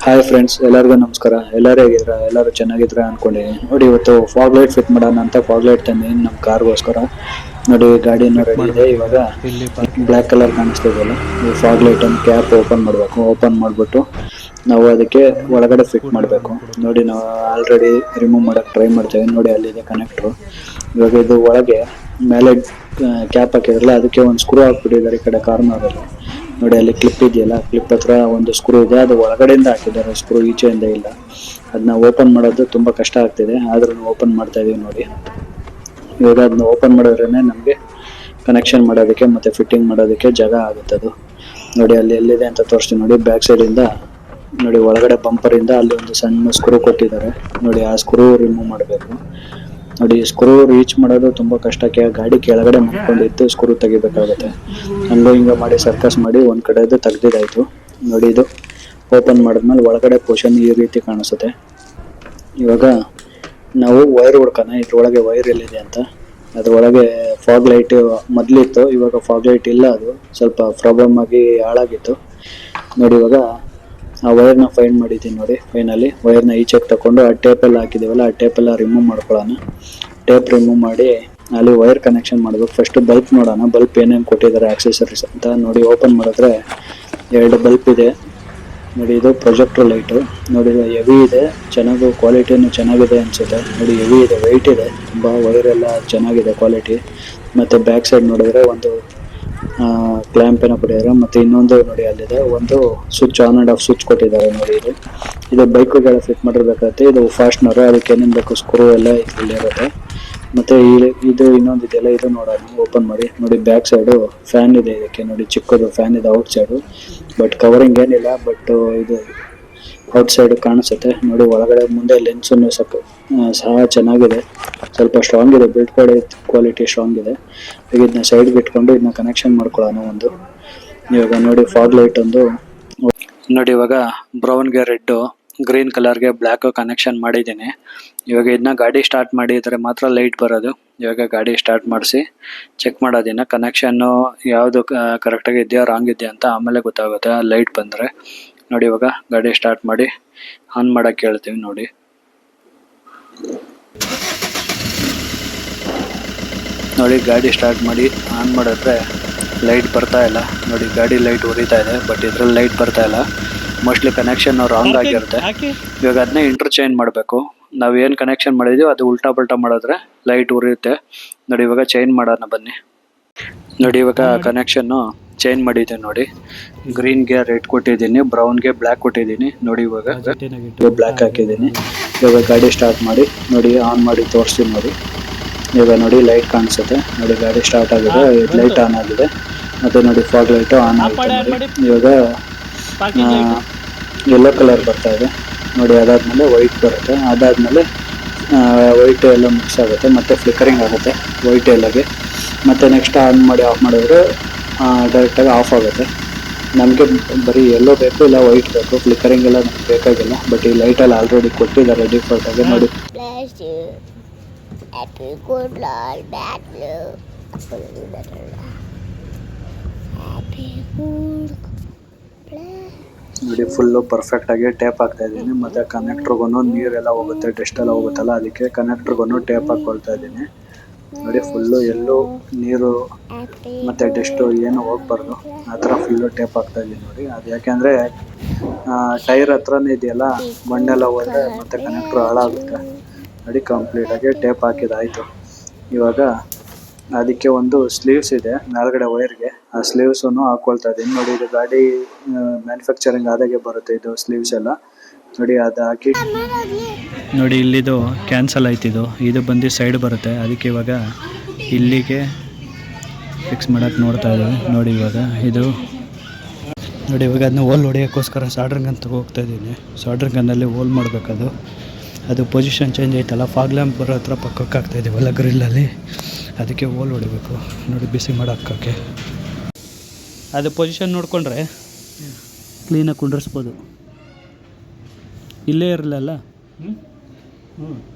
Hi friends, ಎಲ್ಲರಿಗೂ ನಮಸ್ಕಾರ. ಎಲ್ಲರೂ ಹೇಗಿದ್ರ? ಎಲ್ಲರೂ ಚೆನ್ನಾಗಿದ್ರ ಅನ್ಕೊಂಡಿದ್ದೀನಿ. ನೋಡಿ, ಇವತ್ತು ಫಾಗ್ ಲೈಟ್ ಫಿಟ್ ಮಾಡೋಣ ಅಂತ ಫಾಗ್ ಲೈಟ್ ತಂದಿದ್ದೀನಿ ನಮ್ಮ ಕಾರ್ಗೋಸ್ಕರ. ನೋಡಿ, ಗಾಡಿನೂ ಫಿಟ್ ರೆಡಿ ಇದೆ. ಮಾಡ್ಬೇಕೀಗ. ಇವಾಗ ಇಲ್ಲಿ ಪಾರ್ಕಿಂಗ್ ಬ್ಲ್ಯಾಕ್ ಕಲರ್ ಕಾಣಿಸ್ತಾ ಇದೆಯಲ್ಲ, ಈ ಫಾಗ್ ಲೈಟ್ ಅನ್ನು ಕ್ಯಾಪ್ ಓಪನ್ ಮಾಡಬೇಕು. ಓಪನ್ ಮಾಡಿಬಿಟ್ಟು ನಾವು ಅದಕ್ಕೆ ನಮ್ಮನೆ ಒಳಗಡೆ ಫಿಟ್ ಸ್ಕೂಟಿ ಮಾಡಬೇಕು. ಕೊಡು. ನೋಡಿ, ನಾವು ಆಲ್ರೆಡಿ ರಿಮೂವ್ ಮಾಡಕ್ಕೆ ಟ್ರೈ ಮಾಡ್ತೇವೆ. ನೋಡಿ, ಅಲ್ಲಿದೆ ಕನೆಕ್ಟ್ರು. ಇವಾಗ ಇದು ಒಳಗೆ ಮೇಲೆ ಕ್ಯಾಪ್ ಹಾಕಿದ್ರಲ್ಲ, ಅದಕ್ಕೆ ಒಂದು ಸ್ಕ್ರೂ ಹಾಕ್ಬಿಟ್ಟಿದ್ದಾರೆ ಈ ಕಡೆ ಕಾರ್ನರಲ್ಲಿ. ನೋಡಿ, ಅಲ್ಲಿ ಕ್ಲಿಪ್ ಇದೆಯಲ್ಲ, ಕ್ಲಿಪ್ ಹತ್ರ ಒಂದು ಸ್ಕ್ರೂ ಇದೆ. ಅದು ಒಳಗಡೆಯಿಂದ ಹಾಕಿದ್ದಾರೆ ಸ್ಕ್ರೂ, ಈಚೆಯಿಂದ ಇಲ್ಲ. ಅದನ್ನ ಓಪನ್ ಮಾಡೋದು ತುಂಬಾ ಕಷ್ಟ ಆಗ್ತಿದೆ, ಆದ್ರೂ ಓಪನ್ ಮಾಡ್ತಾ ಇದೀವಿ. ನೋಡಿ, ಇವಾಗ ಅದನ್ನ ಓಪನ್ ಮಾಡಿದ್ರೇನೆ ನಮಗೆ ಕನೆಕ್ಷನ್ ಮಾಡೋದಕ್ಕೆ ಮತ್ತೆ ಫಿಟ್ಟಿಂಗ್ ಮಾಡೋದಕ್ಕೆ ಜಾಗ ಆಗುತ್ತೆ. ಅದು ನೋಡಿ, ಅಲ್ಲಿ ಎಲ್ಲಿದೆ ಅಂತ ತೋರಿಸ್ತೀನಿ. ನೋಡಿ, ಬ್ಯಾಕ್ ಸೈಡ್ ಇಂದ ನೋಡಿ, ಒಳಗಡೆ ಬಂಪರ್ ಇಂದ ಅಲ್ಲಿ ಒಂದು ಸಣ್ಣ ಸ್ಕ್ರೂ ಕೊಟ್ಟಿದ್ದಾರೆ. ನೋಡಿ, ಆ ಸ್ಕ್ರೂ ರಿಮೂವ್ ಮಾಡಬೇಕು. ನೋಡಿ, ಸ್ಕ್ರೂ ರೀಚ್ ಮಾಡೋದು ತುಂಬಾ ಕಷ್ಟಕ್ಕೆ ಗಾಡಿ ಕೆಳಗಡೆ ಮಾಡ್ಕೊಂಡಿದ್ದು ಸ್ಕ್ರೂ ತೆಗಿಬೇಕಾಗುತ್ತೆ. ಹಂಗ ಹಿಂಗ ಮಾಡಿ ಸರ್ಕಸ್ ಮಾಡಿ ಒಂದ್ ಕಡೆದು ತೆಗ್ದಿದ್ದಾಯ್ತು. ನೋಡಿ, ಇದು ಓಪನ್ ಮಾಡಿದ್ಮೇಲೆ ಒಳಗಡೆ ಪೋರ್ಷನ್ ಈ ರೀತಿ ಕಾಣಿಸುತ್ತೆ. ಇವಾಗ ನಾವು ವೈರ್ ಹುಡ್ಕೋಣ, ಇದ್ರೊಳಗೆ ವೈರ್ ಎಲ್ಲಿದೆ ಅಂತ. ಅದ್ರೊಳಗೆ ಫಾಗ್ ಲೈಟ್ ಮೊದ್ಲಿತ್ತು, ಇವಾಗ ಫಾಗ್ ಲೈಟ್ ಇಲ್ಲ. ಅದು ಸ್ವಲ್ಪ ಪ್ರಾಬ್ಲಮ್ ಆಗಿ ಹಾಳಾಗಿತ್ತು. ನೋಡಿ, ಇವಾಗ ಆ ವೈರ್ನ ಫೈಂಡ್ ಮಾಡಿದ್ದೀನಿ. ನೋಡಿ, ಫೈನಲಿ ವೈರ್ನ ಈಚೆಗೆ ತಗೊಂಡು ಆ ಟೇಪೆಲ್ಲ ಹಾಕಿದ್ದೀವಲ್ಲ, ಆ ಟೇಪೆಲ್ಲ ರಿಮೂವ್ ಮಾಡ್ಕೊಳ್ಳೋಣ. ಟೇಪ್ ರಿಮೂವ್ ಮಾಡಿ ಅಲ್ಲಿ ವೈರ್ ಕನೆಕ್ಷನ್ ಮಾಡಬೇಕು. ಫಸ್ಟ್ ಬಲ್ಪ್ ನೋಡೋಣ, ಬಲ್ಪ್ ಏನೇನು ಕೊಟ್ಟಿದ್ದಾರೆ ಆಕ್ಸೆಸರೀಸ್ ಅಂತ. ನೋಡಿ, ಓಪನ್ ಮಾಡಿದ್ರೆ 2 ಬಲ್ಪ್ ಇದೆ. ನೋಡಿ, ಇದು ಪ್ರೊಜೆಕ್ಟರ್ ಲೈಟು. ನೋಡಿ, ಹೆವಿ ಇದೆ, ಚೆನ್ನಾಗಿ ಕ್ವಾಲಿಟಿನೂ ಚೆನ್ನಾಗಿದೆ ಅನ್ಸುತ್ತೆ. ನೋಡಿ, ಹೆವಿ ಇದೆ, ವೆಯ್ಟ್ ಇದೆ ತುಂಬ. ವೈರ್ ಎಲ್ಲ ಚೆನ್ನಾಗಿದೆ ಕ್ವಾಲಿಟಿ. ಮತ್ತು ಬ್ಯಾಕ್ ಸೈಡ್ ನೋಡಿದ್ರೆ ಒಂದು ಕ್ಲ್ಯಾಂಪ್ ಏನೋ ಕೊಟ್ಟಿದ್ದಾರೆ. ಮತ್ತು ಇನ್ನೊಂದು ನೋಡಿ, ಅಲ್ಲಿದೆ ಒಂದು switch, on and off switch ಕೊಟ್ಟಿದ್ದಾರೆ. ನೋಡಿ, ಇದು ಬೈಕ್ಗೆಲ್ಲ ಫಿಟ್ ಮಾಡಿರ್ಬೇಕಾಗುತ್ತೆ. ಇದು ಫಾಸ್ಟ್ನರು, ಅದಕ್ಕೆ ಏನೇನು ಬೇಕು ಸ್ಕ್ರೂ ಎಲ್ಲ ಇಲ್ಲಿ ಇರುತ್ತೆ. ಮತ್ತು ಇದು ಇನ್ನೊಂದು ಇದೆಯಲ್ಲ, ಇದು ನೋಡೋಣ ಓಪನ್ ಮಾಡಿ. ನೋಡಿ, ಬ್ಯಾಕ್ ಸೈಡು ಫ್ಯಾನ್ ಇದೆ ಇದಕ್ಕೆ. ನೋಡಿ, ಚಿಕ್ಕದು ಫ್ಯಾನ್ ಇದೆ ಔಟ್ ಸೈಡು, ಬಟ್ ಕವರಿಂಗ್ ಏನಿಲ್ಲ. ಬಟ್ ಇದು ಔಟ್ ಸೈಡ್ ಕಾಣಿಸುತ್ತೆ. ನೋಡಿ, ಒಳಗಡೆ ಮುಂದೆ ಲೆನ್ಸನ್ನು ಸಹ ಚೆನ್ನಾಗಿದೆ, ಸ್ವಲ್ಪ ಸ್ಟ್ರಾಂಗ್ ಇದೆ. ಬಿಲ್ಡ್ ಕ್ವಾಲಿಟಿ ಸ್ಟ್ರಾಂಗ್ ಇದೆ. ಈಗ ಇದನ್ನ ಸೈಡ್ಗೆ ಇಟ್ಕೊಂಡು ಇದನ್ನ ಕನೆಕ್ಷನ್ ಮಾಡ್ಕೊಳ್ಳೋಣ ಒಂದು. ಇವಾಗ ನೋಡಿ, ಫಾಗ್ ಲೈಟ್ ಒಂದು ನೋಡಿ, ಇವಾಗ ಬ್ರೌನ್ಗೆ ರೆಡ್, ಗ್ರೀನ್ ಕಲರ್ಗೆ ಬ್ಲ್ಯಾಕ್ ಕನೆಕ್ಷನ್ ಮಾಡಿದ್ದೀನಿ. ಇವಾಗ ಇದನ್ನ ಗಾಡಿ ಸ್ಟಾರ್ಟ್ ಮಾಡಿದರೆ ಮಾತ್ರ ಲೈಟ್ ಬರೋದು. ಇವಾಗ ಗಾಡಿ ಸ್ಟಾರ್ಟ್ ಮಾಡಿಸಿ ಚೆಕ್ ಮಾಡೋದಿನ್ನ ಕನೆಕ್ಷನ್ನು ಯಾವುದು ಕರೆಕ್ಟಾಗಿ ಇದೆಯಾ ರಾಂಗ್ ಇದೆಯಾ ಅಂತ ಆಮೇಲೆ ಗೊತ್ತಾಗುತ್ತೆ ಲೈಟ್ ಬಂದರೆ. ನೋಡಿ, ಇವಾಗ ಗಾಡಿ ಸ್ಟಾರ್ಟ್ ಮಾಡಿ ಆನ್ ಮಾಡೋಕ್ಕೆ ಹೇಳ್ತೀವಿ. ನೋಡಿ, ನೋಡಿ ಗಾಡಿ ಸ್ಟಾರ್ಟ್ ಮಾಡಿ ಆನ್ ಮಾಡಿದ್ರೆ ಲೈಟ್ ಬರ್ತಾ ಇಲ್ಲ. ನೋಡಿ, ಗಾಡಿ ಲೈಟ್ ಉರಿತಾ ಇದೆ, ಬಟ್ ಇದ್ರಲ್ಲಿ ಲೈಟ್ ಬರ್ತಾ ಇಲ್ಲ. ಮೋಸ್ಟ್ಲಿ ಕನೆಕ್ಷನ್ ರಾಂಗ್ ಆಗಿರುತ್ತೆ. ಇವಾಗ ಅದನ್ನೇ ಇಂಟರ್ಚೇಂಜ್ ಮಾಡಬೇಕು. ನಾವು ಏನು ಕನೆಕ್ಷನ್ ಮಾಡಿದೀವಿ ಅದು ಉಲ್ಟಾ ಪಲ್ಟಾ ಮಾಡಿದ್ರೆ ಲೈಟ್ ಉರಿಯುತ್ತೆ. ನೋಡಿ, ಇವಾಗ ಚೇಂಜ್ ಮಾಡೋಣ ಬನ್ನಿ. ನೋಡಿ, ಇವಾಗ ಕನೆಕ್ಷನ್ನು ಚೇಂಜ್ ಮಾಡಿದ್ದೀನಿ. ನೋಡಿ, ಗ್ರೀನ್ಗೆ ರೆಡ್ ಕೊಟ್ಟಿದ್ದೀನಿ, ಬ್ರೌನ್ಗೆ ಬ್ಲ್ಯಾಕ್ ಕೊಟ್ಟಿದ್ದೀನಿ. ನೋಡಿ, ಇವಾಗ ಬ್ಲ್ಯಾಕ್ ಹಾಕಿದ್ದೀನಿ. ಇವಾಗ ಗಾಡಿ ಸ್ಟಾರ್ಟ್ ಮಾಡಿ ನೋಡಿ, ಆನ್ ಮಾಡಿ ತೋರಿಸ್ತೀನಿ. ನೋಡಿ, ಇವಾಗ ನೋಡಿ ಲೈಟ್ ಕಾಣಿಸುತ್ತೆ. ನೋಡಿ, ಗಾಡಿ ಸ್ಟಾರ್ಟ್ ಆಗಿದೆ, ಲೈಟ್ ಆನ್ ಆಗಿದೆ. ಮತ್ತು ನೋಡಿ, ಫಾಗ್ ಲೈಟು ಆನ್ ಆಗಿದೆ. ನೋಡಿ, ಇವಾಗ ಯೆಲ್ಲೋ ಕಲರ್ ಬರ್ತಾ ಇದೆ. ನೋಡಿ, ಅದಾದಮೇಲೆ ವೈಟ್ ಬರುತ್ತೆ. ಅದಾದಮೇಲೆ ವೈಟ್ ಎಲ್ಲ ಮಿಕ್ಸ್ ಆಗುತ್ತೆ, ಮತ್ತು ಫ್ಲಿಕರಿಂಗ್ ಆಗುತ್ತೆ ವೈಟ್ ಎಲ್ಲಗೆ. ಮತ್ತು ನೆಕ್ಸ್ಟ್ ಆನ್ ಮಾಡಿ ಆಫ್ ಮಾಡಿದ್ರೆ ಡೈರೆಕ್ಟಾಗಿ ಆಫ್ ಆಗುತ್ತೆ. ನಮಗೆ ಬರೀ ಎಲ್ಲೋ ಬೇಕು, ಇಲ್ಲ ವೈಟ್ ಬೇಕು. ಫ್ಲಿಕರಿಂಗ್ ಎಲ್ಲ ನಮ್ಗೆ ಬೇಕಾಗಿಲ್ಲ. ಬಟ್ ಈ ಲೈಟಲ್ಲಿ ಆಲ್ರೆಡಿ ಕೊಟ್ಟಿದ್ದಾರೆ ಡಿಫಾಲ್ಟಾಗಿ. ನೋಡಿ, ನೋಡಿ, ಫುಲ್ಲು ಪರ್ಫೆಕ್ಟಾಗಿ ಟೇಪ್ ಹಾಕ್ತಾ ಇದ್ದೀನಿ. ಮತ್ತು ಕನೆಕ್ಟ್ರಿಗೂ ನೀರೆಲ್ಲ ಹೋಗುತ್ತೆ, ಡಸ್ಟ್ ಎಲ್ಲ ಹೋಗುತ್ತಲ್ಲ, ಅದಕ್ಕೆ ಕನೆಕ್ಟ್ರಿಗೂ ಟೇಪ್ ಹಾಕ್ಕೊಳ್ತಾ ಇದ್ದೀನಿ. ನೋಡಿ, ಫುಲ್ಲು ಎಲ್ಲೂ ನೀರು ಮತ್ತು ಡಸ್ಟು ಏನು ಹೋಗ್ಬಾರ್ದು, ಆ ಥರ ಫುಲ್ಲು ಟೇಪ್ ಹಾಕ್ತಾ ಇದ್ದೀನಿ. ನೋಡಿ, ಅದು ಯಾಕೆಂದರೆ ಟೈರ್ ಹತ್ರನೇ ಇದೆಯಲ್ಲ, ಮಣ್ಣೆಲ್ಲ ಹೋದರೆ ಮತ್ತು ಕನೆಕ್ಟ್ರು ಹಾಳಾಗುತ್ತೆ. ನೋಡಿ, ಕಂಪ್ಲೀಟಾಗಿ ಟೇಪ್ ಹಾಕಿದಾಯಿತು. ಇವಾಗ ಅದಕ್ಕೆ ಒಂದು ಸ್ಲೀವ್ಸ್ ಇದೆ ಮೇಲ್ಗಡೆ ವೈರ್ಗೆ, ಆ ಸ್ಲೀವ್ಸನ್ನು ಹಾಕ್ಕೊಳ್ತಾ ಇದ್ದೀನಿ. ನೋಡಿ, ಇದು ಗಾಡಿ ಮ್ಯಾನುಫ್ಯಾಕ್ಚರಿಂಗ್ ಆದಾಗೆ ಬರುತ್ತೆ ಇದು ಸ್ಲೀವ್ಸ್ ಎಲ್ಲ. ನೋಡಿ, ಅದು ಹಾಕಿ ನೋಡಿ, ಇಲ್ಲಿದು ಕ್ಯಾನ್ಸಲ್ ಆಯ್ತಿದು. ಇದು ಬಂದು ಸೈಡ್ ಬರುತ್ತೆ, ಅದಕ್ಕೆ ಇವಾಗ ಇಲ್ಲಿಗೆ ಫಿಕ್ಸ್ ಮಾಡೋಕ್ಕೆ ನೋಡ್ತಾ ಇದ್ದೀವಿ. ನೋಡಿ, ಇವಾಗ ಇದು ನೋಡಿ, ಇವಾಗ ಅದನ್ನ ಹೋಲ್ ಹೊಡೆಯೋಕ್ಕೋಸ್ಕರ ಸಾಲ್ಡ್ರಿಂಗ್ ಗನ್ ಹೋಗ್ತಾ ಇದ್ದೀನಿ. ಸಾಲ್ಡ್ರಿಂಗ್ ಗನ್ನಲ್ಲಿ ಹೋಲ್ ಮಾಡಬೇಕದು. ಅದು ಪೊಸಿಷನ್ ಚೇಂಜ್ ಆಯ್ತಲ್ಲ, ಫಾಗ್ ಲ್ಯಾಂಪ್ ಬರೋ ಹತ್ರ ಪಕ್ಕಕ್ಕೆ ಹಾಕ್ತಾಯಿದ್ದೀವಲ್ಲ ಗ್ರಿಲ್ಲಲ್ಲಿ, ಅದಕ್ಕೆ ಹೋಲ್ ಹೊಡಿಬೇಕು. ನೋಡಿ, ಬಿಸಿ ಮಾಡೋಕ್ಕೆ ಅದು ಪೊಸಿಷನ್ ನೋಡಿಕೊಂಡ್ರೆ ಕ್ಲೀನಾಗಿ ಕುಂಡ್ರಿಸ್ಬೋದು. ಇಲ್ಲೇ ಇರಲಿಲ್ಲ,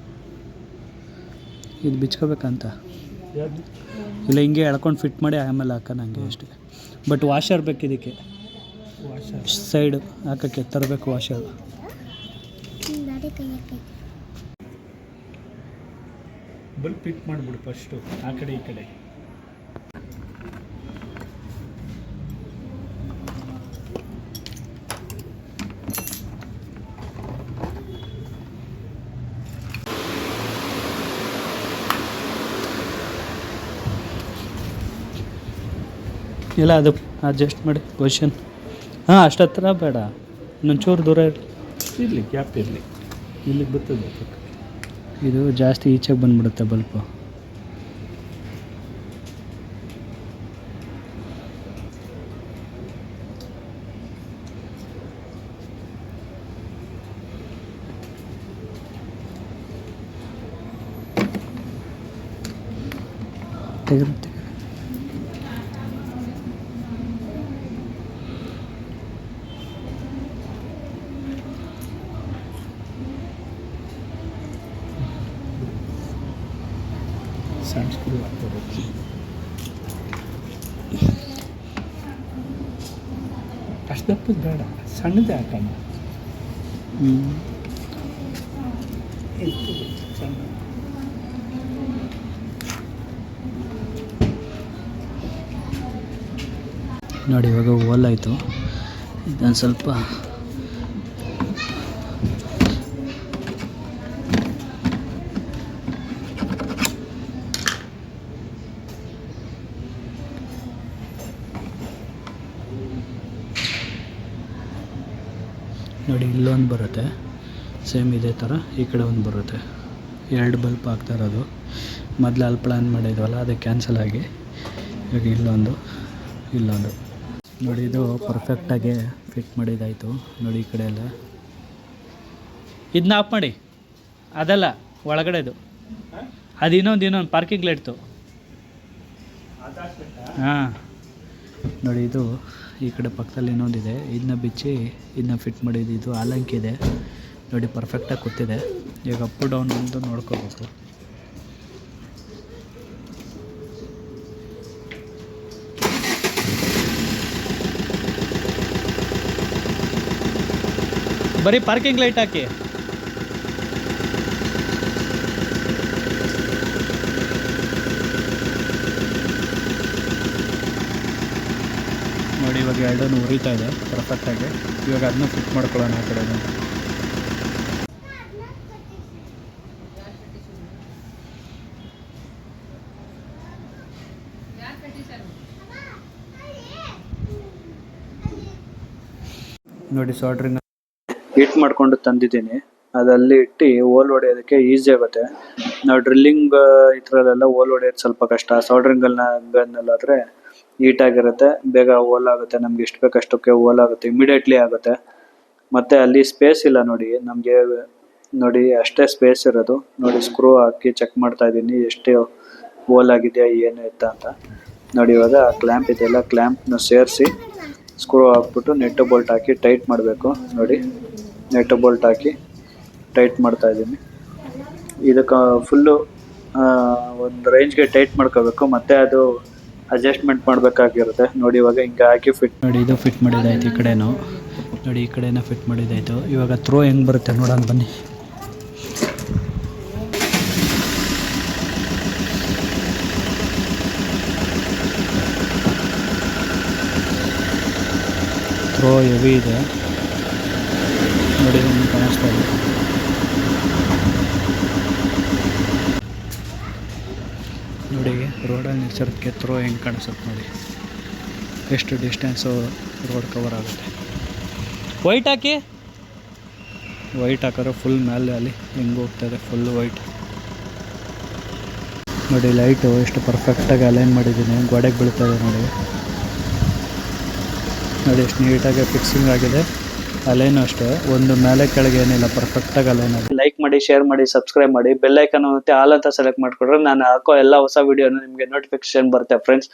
ಇದು ಬಿಚ್ಕೋಬೇಕಂತ ಇಲ್ಲ, ಹಿಂಗೆ ಎಳ್ಕೊಂಡು ಫಿಟ್ ಮಾಡಿ ಆಮೇಲೆ ಹಾಕೋಣ, ಹಂಗೆ ಅಷ್ಟೇ. ಬಟ್ ವಾಷರ್ ಬೇಕು ಇದಕ್ಕೆ. ಸೈಡ್ ಹಾಕಕ್ಕೆ ತರಬೇಕು ವಾಷರ್. ಬಲ್ಪ್ ಫಿಟ್ ಮಾಡಿಬಿಡು ಫಸ್ಟು, ಆ ಕಡೆ ಈ ಕಡೆ. ಇಲ್ಲ ಅದು ಅಡ್ಜಸ್ಟ್ ಮಾಡಿ ಪೊಸಿಷನ್. ಹಾಂ ಅಷ್ಟತ್ರ ಬೇಡ, ಇನ್ನೊಂಚೂರು ದೂರ ಇರಲಿ, ಗ್ಯಾಪ್ ಇರಲಿ, ಇಲ್ಲಿಗೆ ಬರ್ತದೆ. ಇದು ಜಾಸ್ತಿ ಈಚೆಗೆ ಬಂದುಬಿಡುತ್ತೆ ಬಲ್ಪು. ತೆಗೆದು ಸಣ್ಣ ಸ್ಕ್ರೂ ಹಾಕ್ತಾರೆ. ಅಷ್ಟು ದಪ್ಪದು ಬೇಡ, ಸಣ್ಣದೇ ಹಾಕೋಣ. ಸಣ್ಣ ನೋಡಿ ಇವಾಗ ಹೋಲ್ ಆಯಿತು. ಇದೊಂದು ಸ್ವಲ್ಪ ನೋಡಿ ಇಲ್ಲೊಂದು ಬರುತ್ತೆ ಸೇಮ್ ಇದೇ ಥರ, ಈ ಕಡೆ ಒಂದು ಬರುತ್ತೆ. 2 ಬಲ್ಪ್ ಹಾಕ್ತಾ ಇರೋದು. ಮೊದಲು ಅಲ್ಲಿ ಪ್ಲ್ಯಾನ್ ಮಾಡಿದ್ವಲ್ಲ ಅದು ಕ್ಯಾನ್ಸಲ್ ಆಗಿ ಇವಾಗ ಇಲ್ಲೊಂದು ನೋಡಿ ಇದು ಪರ್ಫೆಕ್ಟಾಗಿ ಫಿಟ್ ಮಾಡಿದ್ದಾಯಿತು. ನೋಡಿ ಈ ಕಡೆ ಎಲ್ಲ ಇದನ್ನ ಆಫ್ ಮಾಡಿ, ಅದಲ್ಲ ಒಳಗಡೆದು, ಅದು ಇನ್ನೊಂದು ಪಾರ್ಕಿಂಗ್ ಲೈಟ್ತು. ಹಾಂ ನೋಡಿ ಇದು ಈ ಕಡೆ ಪಕ್ಕದಲ್ಲಿ ಇನ್ನೊಂದಿದೆ, ಇದನ್ನ ಬಿಚ್ಚಿ ಇದನ್ನ ಫಿಟ್ ಮಾಡಿದ್ದು. ಇದು ಆಲಂಕಿದೆ ನೋಡಿ, ಪರ್ಫೆಕ್ಟಾಗಿ ಕೂತಿದೆ. ಈಗ ಅಪ್ ಡೌನ್ ಒಂದು ನೋಡ್ಕೋಬೇಕು. ಬರೀ ಪಾರ್ಕಿಂಗ್ ಲೈಟ್ ಹಾಕಿ. ನೋಡಿ ಇವಾಗ 2 ಉರಿತಾ ಇದೆ ಪರ್ಫೆಕ್ಟಾಗಿ. ಇವಾಗ ಅದನ್ನ ಫಿಟ್ ಮಾಡ್ಕೊಳ್ಳೋಣ ಆ ಕಡೆ. ನೋಡಿ ಸಾಲ್ಡ್ರಿಂಗ್ ಹೀಟ್ ಮಾಡ್ಕೊಂಡು ತಂದಿದ್ದೀನಿ, ಅದಲ್ಲಿ ಇಟ್ಟು ಹೋಲ್ ಹೊಡೆಯೋದಕ್ಕೆ ಈಸಿ ಆಗುತ್ತೆ. ನಾವು ಡ್ರಿಲ್ಲಿಂಗ್ ಈ ಥರಲ್ಲೆಲ್ಲ ಹೋಲ್ ಹೊಡೆಯೋದು ಸ್ವಲ್ಪ ಕಷ್ಟ. ಗನ್ನಲ್ಲಾದರೆ ನೀಟಾಗಿರುತ್ತೆ, ಬೇಗ ಹೋಲ್ ಆಗುತ್ತೆ. ನಮ್ಗೆ ಎಷ್ಟು ಬೇಕಷ್ಟಕ್ಕೆ ಹೋಲ್ ಆಗುತ್ತೆ, ಇಮಿಡಿಯೇಟ್ಲಿ ಆಗುತ್ತೆ. ಮತ್ತು ಅಲ್ಲಿ ಸ್ಪೇಸ್ ಇಲ್ಲ ನೋಡಿ ನಮಗೆ, ನೋಡಿ ಅಷ್ಟೇ ಸ್ಪೇಸ್ ಇರೋದು. ನೋಡಿ ಸ್ಕ್ರೂ ಹಾಕಿ ಚೆಕ್ ಮಾಡ್ತಾ ಇದ್ದೀನಿ ಎಷ್ಟು ಹೋಲ್ ಆಗಿದೆಯಾ ಏನು ಎತ್ತ ಅಂತ. ನೋಡಿ ಇವಾಗ ಕ್ಲ್ಯಾಂಪ್ ಇದೆಯಲ್ಲ, ಕ್ಲ್ಯಾಂಪ್ನ ಸೇರಿಸಿ ಸ್ಕ್ರೂ ಹಾಕ್ಬಿಟ್ಟು ನೆಟ್ಟು ಬೋಲ್ಟ್ ಹಾಕಿ ಟೈಟ್ ಮಾಡಬೇಕು. ನೋಡಿ ನೆಟ್ಟು ಬೋಲ್ಟ್ ಹಾಕಿ ಟೈಟ್ ಮಾಡ್ತಾ ಇದ್ದೀನಿ. ಇದಕ್ಕೆ ಫುಲ್ಲು ಒಂದು ರೇಂಜ್ಗೆ ಟೈಟ್ ಮಾಡ್ಕೋಬೇಕು, ಮತ್ತು ಅದು ಅಡ್ಜಸ್ಟ್ಮೆಂಟ್ ಮಾಡಬೇಕಾಗಿರುತ್ತೆ. ನೋಡಿ ಇವಾಗ ಹಿಂಗೆ ಹಾಕಿ ಫಿಟ್ ನೋಡಿ, ಇದು ಫಿಟ್ ಮಾಡಿದ್ದಾಯ್ತು. ಈ ಕಡೆನೂ ನೋಡಿ, ಈ ಕಡೆನೂ ಫಿಟ್ ಮಾಡಿದ್ದಾಯಿತು. ಇವಾಗ ಥ್ರೋ ಹೆಂಗೆ ಬರುತ್ತೆ ನೋಡೋಣ ಬನ್ನಿ. ಥ್ರೋ ಹೆವಿ ಇದೆ ನೋಡಿ, ನಿಮ್ಗೆ ಕಾಣಿಸ್ತಾ ಇದೆ. ನೋಡಿ ರೋಡಲ್ಲಿ ನಿಲ್ಸೋದಕ್ಕೆ ಥ್ರೋ ಹೆಂಗೆ ಕಾಣಿಸುತ್ತೆ ನೋಡಿ, ಎಷ್ಟು ಡಿಸ್ಟೆನ್ಸು ರೋಡ್ ಕವರ್ ಆಗುತ್ತೆ. ವೈಟ್ ಹಾಕಿ, ವೈಟ್ ಹಾಕಿದ್ರೆ ಫುಲ್ ಮೇಲೆ ಅಲ್ಲಿ ಹೆಂಗೆ ಹೋಗ್ತಾಯಿದೆ, ಫುಲ್ ವೈಟ್. ನೋಡಿ ಲೈಟು ಎಷ್ಟು ಪರ್ಫೆಕ್ಟಾಗಿ ಅಲೈನ್ ಮಾಡಿದ್ದೀನಿ, ಗೋಡೆಗೆ ಬೀಳ್ತಾಯಿದೆ ನೋಡಿ. ನೋಡಿ ಎಷ್ಟು ನೀಟಾಗಿ ಫಿಕ್ಸಿಂಗ್ ಆಗಿದೆ. ಅಲೈನು ಅಷ್ಟೇ, ಒಂದು ಮೇಲೆ ಕೆಳಗೆ ಏನಿಲ್ಲ, ಪರ್ಫೆಕ್ಟಾಗಿ ಅಲೈನ್ ಆಗಿದೆ. ಲೈಕ್ ಮಾಡಿ, ಶೇರ್ ಮಾಡಿ, ಸಬ್ಸ್ಕ್ರೈಬ್ ಮಾಡಿ, ಬೆಲ್ ಐಕನ್ ಮತ್ತೆ ಆಲ್ ಅಂತ ಸೆಲೆಕ್ಟ್ ಮಾಡಿಕೊಂಡ್ರೆ ನಾನು ಹಾಕೋ ಎಲ್ಲ ಹೊಸ ವೀಡಿಯೋನು ನಿಮಗೆ ನೋಟಿಫಿಕೇಶನ್ ಬರುತ್ತೆ ಫ್ರೆಂಡ್ಸ್.